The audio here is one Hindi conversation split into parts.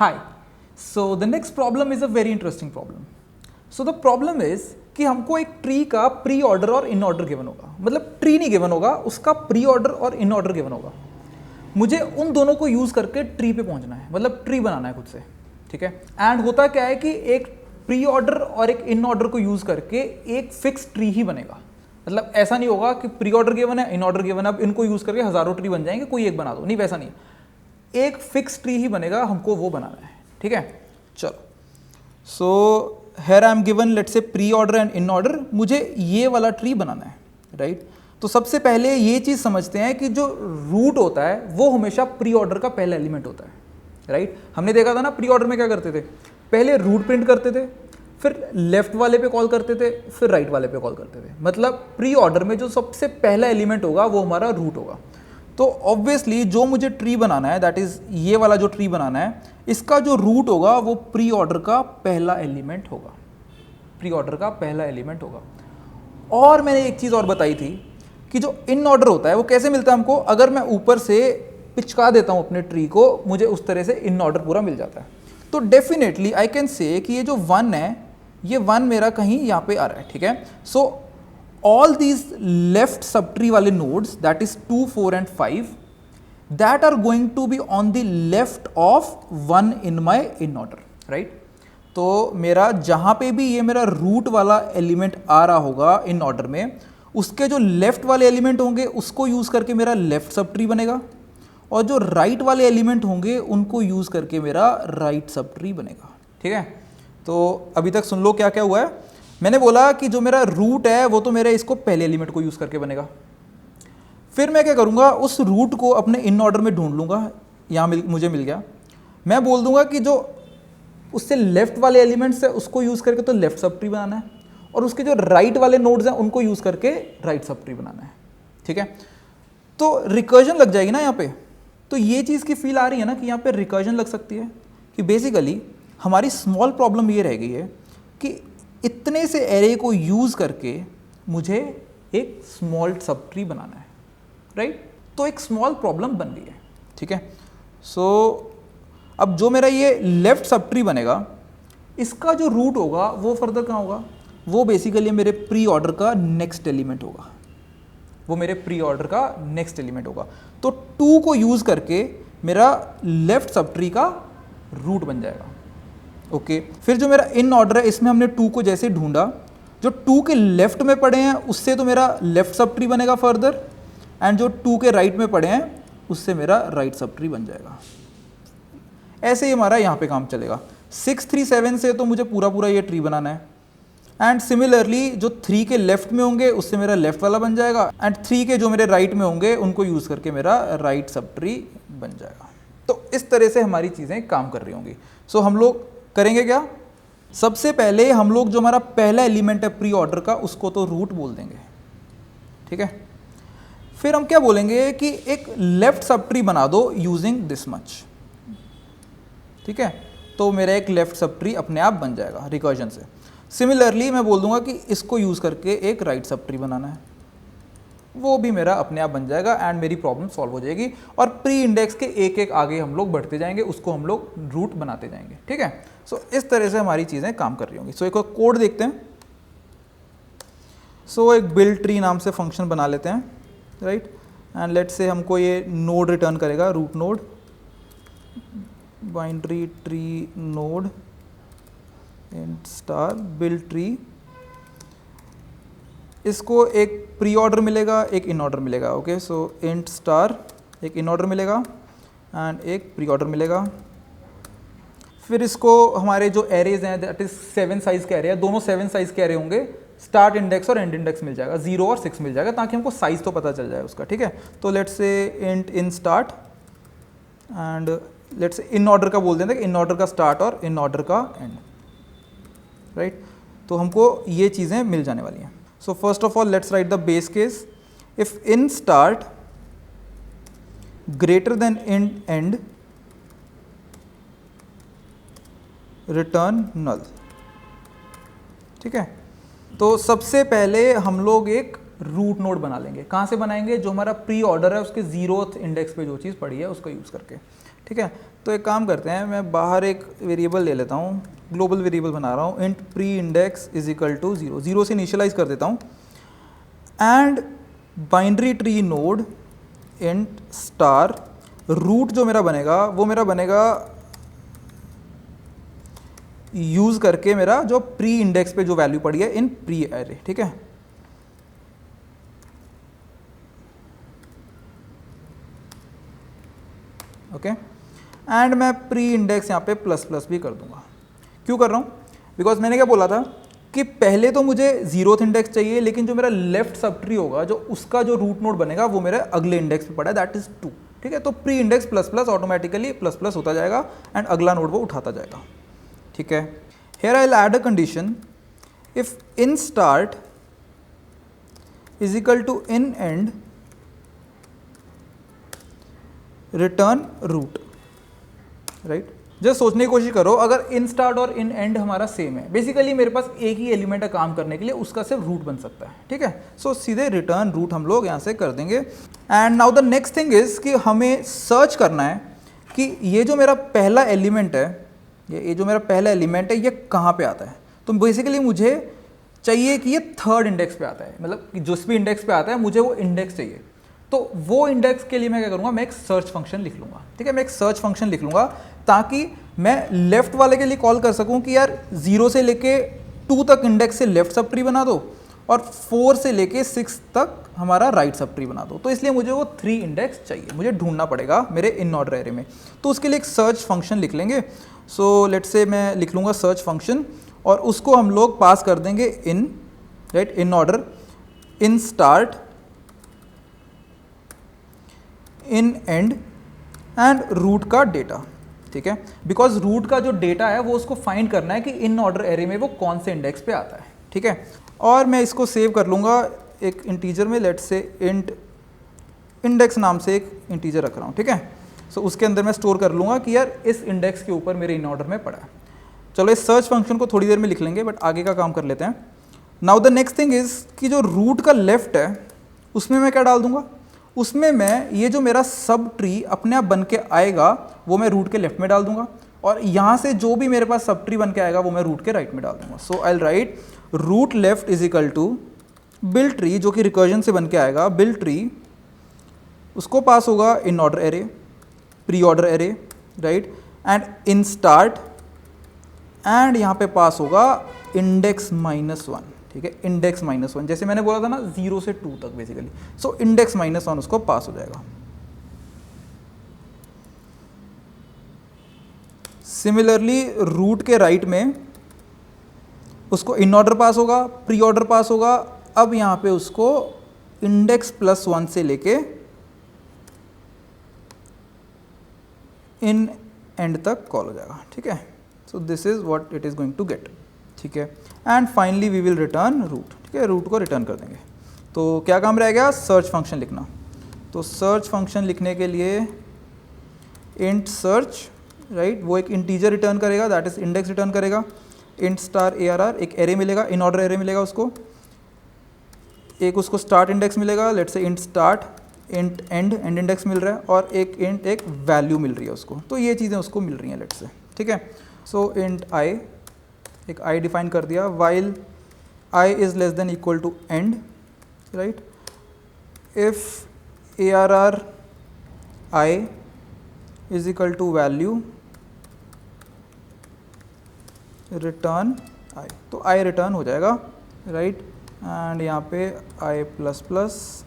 Hi. So the next problem is a very interesting problem. So the problem is कि हमको एक ट्री का प्री ऑर्डर और इन ऑर्डर गिवन होगा, मतलब ट्री नहीं गिवन होगा, उसका प्री ऑर्डर और इन ऑर्डर गिवन होगा। मुझे उन दोनों को यूज करके ट्री पे पहुंचना है, मतलब ट्री बनाना है खुद से, ठीक है। एंड होता क्या है कि एक प्री ऑर्डर और एक इन ऑर्डर को यूज करके एक फिक्स ट्री ही बनेगा। मतलब ऐसा नहीं होगा कि प्री ऑर्डर गिवन है, इन ऑर्डर गिवन है, अब इनको यूज करके हजारों ट्री बन जाएंगे, कोई एक बना दो, नहीं वैसा नहीं है। एक फिक्स ट्री ही बनेगा, हमको वो बनाना है, ठीक है। चलो, so here I am given let's say pre order and in order, मुझे ये वाला ट्री बनाना है, राइट। तो सबसे पहले ये चीज़ समझते हैं कि जो रूट होता है वो हमेशा प्री ऑर्डर का पहला एलिमेंट होता है, राइट। हमने देखा था ना प्री ऑर्डर में क्या करते थे, पहले रूट प्रिंट करते थे, फिर लेफ्ट वाले पे कॉल करते थे, फिर राइट वाले पे कॉल करते थे। मतलब प्री ऑर्डर में जो सबसे पहला एलिमेंट होगा वो हमारा रूट होगा। तो ऑब्वियसली जो मुझे ट्री बनाना है, दैट इज ये वाला जो ट्री बनाना है, इसका जो रूट होगा वो प्री ऑर्डर का पहला एलिमेंट होगा, प्री ऑर्डर का पहला एलिमेंट होगा। और मैंने एक चीज़ और बताई थी कि जो इन ऑर्डर होता है वो कैसे मिलता है हमको, अगर मैं ऊपर से पिचका देता हूँ अपने ट्री को, मुझे उस तरह से इन ऑर्डर पूरा मिल जाता है। तो डेफिनेटली आई कैन से कि ये जो 1 है, ये 1 मेरा कहीं यहाँ पे आ रहा है, ठीक है। सो all these left subtree वाले nodes, that is 2, 4 and 5, that are going to be on the left of 1 in my in order, right। तो मेरा जहाँ पे भी ये मेरा रूट वाला एलिमेंट आ रहा होगा इन ऑर्डर में, उसके जो लेफ्ट वाले एलिमेंट होंगे उसको यूज़ करके मेरा लेफ्ट सब ट्री बनेगा, और जो राइट वाले एलिमेंट होंगे उनको यूज़ करके मेरा राइट सब ट्री बनेगा, ठीक है। तो अभी तक सुन लो क्या क्या हुआ है। मैंने बोला कि जो मेरा रूट है वो तो मेरे इसको पहले एलिमेंट को यूज़ करके बनेगा। फिर मैं क्या करूँगा, उस रूट को अपने इन ऑर्डर में ढूंढ लूँगा, यहाँ मुझे मिल गया। मैं बोल दूंगा कि जो उससे लेफ्ट वाले एलिमेंट्स है उसको यूज़ करके तो लेफ्ट सब ट्री बनाना है, और उसके जो राइट वाले नोड्स हैं उनको यूज़ करके राइट सब ट्री बनाना है, ठीक है। तो रिकर्जन लग जाएगी ना यहाँ पे। तो ये चीज़ की फील आ रही है ना कि यहाँ पे रिकर्जन लग सकती है, कि बेसिकली हमारी स्मॉल प्रॉब्लम ये रह गई है कि इतने से एरे को यूज़ करके मुझे एक स्मॉल सब ट्री बनाना है, राइट। तो एक स्मॉल प्रॉब्लम बन गई है, ठीक है। सो अब जो मेरा ये लेफ्ट सब ट्री बनेगा, इसका जो रूट होगा वो फर्दर कहाँ होगा, वो बेसिकली मेरे प्री ऑर्डर का नेक्स्ट एलिमेंट होगा, वो मेरे प्री ऑर्डर का नेक्स्ट एलिमेंट होगा। तो 2 को यूज़ करके मेरा लेफ्ट सब ट्री का रूट बन जाएगा, ओके। फिर जो मेरा इन ऑर्डर है इसमें हमने 2 को जैसे ढूंढा, जो 2 के लेफ्ट में पड़े हैं उससे तो मेरा लेफ्ट सब ट्री बनेगा फर्दर, एंड जो 2 के राइट में पड़े हैं उससे मेरा राइट सब ट्री बन जाएगा। ऐसे ही हमारा यहाँ पे काम चलेगा। 6, 3, 7 से तो मुझे पूरा पूरा ये ट्री बनाना है, एंड सिमिलरली जो 3 के लेफ्ट में होंगे उससे मेरा लेफ्ट वाला बन जाएगा, एंड 3 के जो मेरे राइट में होंगे उनको यूज़ करके मेरा राइट सब ट्री बन जाएगा। तो इस तरह से हमारी चीज़ें काम कर रही होंगी। सो हम लोग करेंगे क्या, सबसे पहले हम लोग जो हमारा पहला एलिमेंट है प्री ऑर्डर का उसको तो रूट बोल देंगे, ठीक है। फिर हम क्या बोलेंगे कि एक लेफ्ट सब ट्री बना दो यूजिंग दिस मच, ठीक है। तो मेरा एक लेफ्ट सब ट्री अपने आप बन जाएगा रिकर्जन से। सिमिलरली मैं बोल दूंगा कि इसको यूज़ करके एक राइट सब ट्री बनाना है, वो भी मेरा अपने आप बन जाएगा, एंड मेरी प्रॉब्लम सॉल्व हो जाएगी। और प्री इंडेक्स के एक एक आगे हम लोग बढ़ते जाएंगे, उसको हम लोग रूट बनाते जाएंगे, ठीक है। सो इस तरह से हमारी चीज़ें काम कर रही होंगी। सो एक कोड देखते हैं। सो एक बिल्ड ट्री नाम से फंक्शन बना लेते हैं, राइट। एंड लेट्स से हमको ये नोड रिटर्न करेगा, root node, binary tree node int star build tree. इसको एक प्री ऑर्डर मिलेगा, एक इन ऑर्डर मिलेगा, ओके। सो इंट स्टार एक इन ऑर्डर मिलेगा एंड एक प्री ऑर्डर मिलेगा। फिर इसको हमारे जो एरेज हैं दैट इज 7 साइज के एरे हैं, दोनों 7 साइज के एरे होंगे, स्टार्ट इंडेक्स और एंड इंडेक्स मिल जाएगा, 0 और 6 मिल जाएगा, ताकि हमको साइज तो पता चल जाए उसका, ठीक है। तो लेट्स से int in start and let's say in order का बोल देते हैं, इन ऑर्डर का स्टार्ट और इन ऑर्डर का एंड, राइट। तो हमको ये चीज़ें मिल जाने वाली हैं। So first of all, let's write the base case. If in start greater than in end, return null, ठीक है। तो सबसे पहले हम लोग एक रूट नोड बना लेंगे। कहाँ से बनाएंगे, जो हमारा प्री ऑर्डर है उसके 0th इंडेक्स पे जो चीज़ पड़ी है उसको यूज़ करके, ठीक है। तो एक काम करते हैं, मैं बाहर एक वेरिएबल ले लेता हूँ, ग्लोबल वेरिएबल बना रहा हूँ, int pre index is equal to 0, 0 से इनिशियलाइज कर देता हूँ, and binary tree node int star root जो मेरा बनेगा वो मेरा बनेगा यूज करके मेरा जो प्री इंडेक्स पे जो वैल्यू पड़ी है इन प्री एरे, ठीक है। ओके, एंड मैं प्री इंडेक्स यहाँ पे प्लस प्लस भी कर दूंगा। क्यों कर रहा हूँ? बिकॉज मैंने क्या बोला था कि पहले तो मुझे 0th इंडेक्स चाहिए, लेकिन जो मेरा लेफ्ट सब ट्री होगा, जो उसका जो रूट नोड बनेगा वो मेरे अगले इंडेक्स पे पड़ा है, दैट इज 2, ठीक है। तो pre index plus plus automatically plus plus होता जाएगा एंड अगला नोड वो उठाता जाएगा, ठीक है। Here I will add a condition, if in start is equal to in end return root, right. Just सोचने की कोशिश करो, अगर इन स्टार्ट और इन एंड हमारा सेम है, बेसिकली मेरे पास एक ही एलिमेंट है काम करने के लिए, उसका सिर्फ रूट बन सकता है, ठीक है। सो सीधे रिटर्न रूट हम लोग यहाँ से कर देंगे। And now the next thing is कि हमें सर्च करना है कि ये जो मेरा पहला एलिमेंट है, ये जो मेरा पहला एलिमेंट है ये कहाँ पे आता है। तो बेसिकली मुझे चाहिए कि ये थर्ड इंडेक्स पे आता है, मतलब कि जिस भी इंडेक्स पे आता है मुझे वो इंडेक्स चाहिए। तो वो इंडेक्स के लिए मैं क्या करूँगा, मैं एक सर्च फंक्शन लिख लूँगा, ठीक है। मैं एक सर्च फंक्शन लिख लूँगा ताकि मैं लेफ्ट वाले के लिए कॉल कर सकूँ कि यार 0 से लेके 2 तक इंडेक्स से लेफ्ट सब ट्री बना दो और 4 से लेके 6 तक हमारा राइट सब ट्री बना दो। तो इसलिए मुझे वो 3 इंडेक्स चाहिए, मुझे ढूंढना पड़ेगा मेरे इन ऑर्डर एरे में। तो उसके लिए एक सर्च फंक्शन लिख लेंगे। सो लेट्स से मैं लिख लूँगा सर्च फंक्शन और उसको हम लोग पास कर देंगे in, right, in order, in start, in end end root का डेटा, ठीक है। बिकॉज रूट का जो डेटा है वो उसको फाइंड करना है कि इन ऑर्डर एरे में वो कौन से इंडेक्स पे आता है, ठीक है। और मैं इसको सेव कर लूँगा एक इंटीजर में, लेट्स से इंट इंडेक्स नाम से एक इंटीजर रख रहा हूँ, ठीक है। सो उसके अंदर मैं स्टोर कर लूँगा कि यार इस इंडेक्स के ऊपर मेरे इन ऑर्डर में पड़ा है। चलो इस सर्च फंक्शन को थोड़ी देर में लिख लेंगे, बट आगे का काम कर लेते हैं। Now the next thing is कि जो रूट का लेफ्ट है उसमें मैं क्या डाल दूंगा, उसमें मैं ये जो मेरा सब ट्री अपने आप बन के आएगा वो मैं रूट के लेफ्ट में डाल दूंगा, और यहाँ से जो भी मेरे पास सब ट्री बन के आएगा वो मैं रूट के राइट में डाल दूंगा। So I will write root left is equal to build tree, जो कि रिकर्जन से बन के आएगा, बिल्ड ट्री उसको पास होगा in order array, pre order array, right, and in start, and यहाँ पे पास होगा इंडेक्स -1, ठीक है, इंडेक्स -1, जैसे मैंने बोला था ना 0 से 2 तक बेसिकली। सो इंडेक्स -1 उसको पास हो जाएगा। सिमिलरली रूट के राइट में उसको इन ऑर्डर पास होगा, प्री ऑर्डर पास होगा। अब यहाँ पे उसको इंडेक्स +1 से लेके इन एंड तक कॉल हो जाएगा, ठीक है। So this is what it is going to get, ठीक है। And finally we will return root, ठीक है, रूट को रिटर्न कर देंगे। तो क्या काम रह गया, सर्च फंक्शन लिखना। तो सर्च फंक्शन लिखने के लिए इंट सर्च, राइट, वो एक इंटीजर रिटर्न करेगा, दैट इज इंडेक्स रिटर्न करेगा। इंट स्टार ARR एक एरे मिलेगा, इन ऑर्डर एरे मिलेगा उसको, एक उसको स्टार्ट इंडेक्स मिलेगा, लेट्स से int start, int end index मिल रहा है, और एक इंट एक वैल्यू मिल रही है उसको। तो ये चीज़ें उसको मिल रही हैं लेट्स से, ठीक है। सो इंट आई, एक आई डिफाइन कर दिया, while I is less than equal to end, right, if ARR I is equal to value return I, तो आई रिटर्न हो जाएगा, राइट। एंड यहाँ पे आई प्लस प्लस,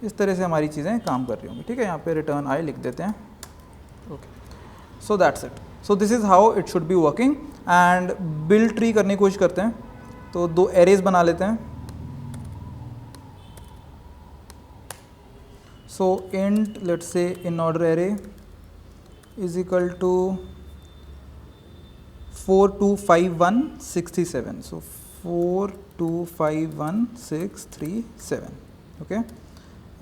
इस तरह से हमारी चीज़ें काम कर रही होंगी, ठीक है। यहाँ पे रिटर्न आई लिख देते हैं, okay. So that's it. So this is how it should be working. And build tree करने की कोशिश करते हैं, तो 2 एरेज बना लेते हैं। सो int let's say in order array is equal to 425167, so 425167, okay.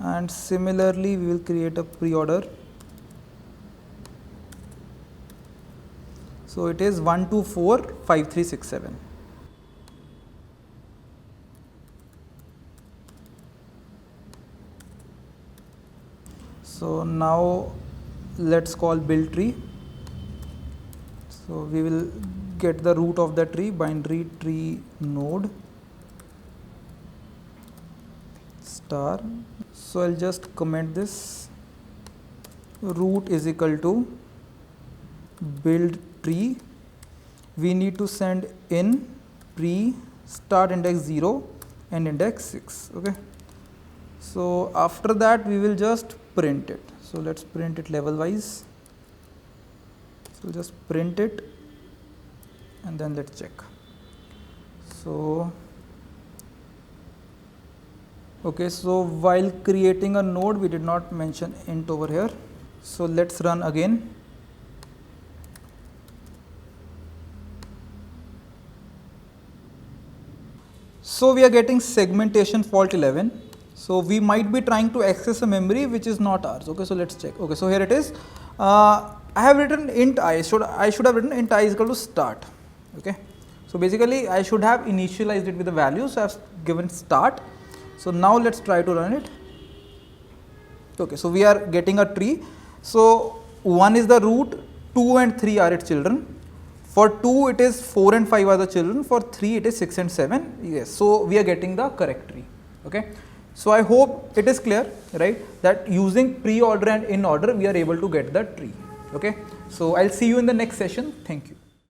And similarly we will create a pre-order, so it is 1245367. So now let's call build tree. So we will get the root of the tree, binary tree node star. So I'll just comment this, root is equal to build tree. We need to send in pre start index 0 and index 6. Okay. So after that we will just print it. So let's print it level wise. So just print it and then let's check. So okay, so while creating a node we did not mention int over here. So let's run again. So we are getting segmentation fault 11. So we might be trying to access a memory which is not ours. Okay, so let's check. Okay, so here it is. I have written int I. I should have written int I is equal to start. Okay, so basically I should have initialized it with the value. So I have given start. So now let's try to run it. Okay, so we are getting a tree. So 1 is the root, 2 and 3 are its children. For 2 it is 4 and 5 are the children, for 3 it is 6 and 7. Yes, so we are getting the correct tree. Okay, so I hope it is clear, right, that using pre-order and in order we are able to get the tree. Okay, so I'll see you in the next session. Thank you.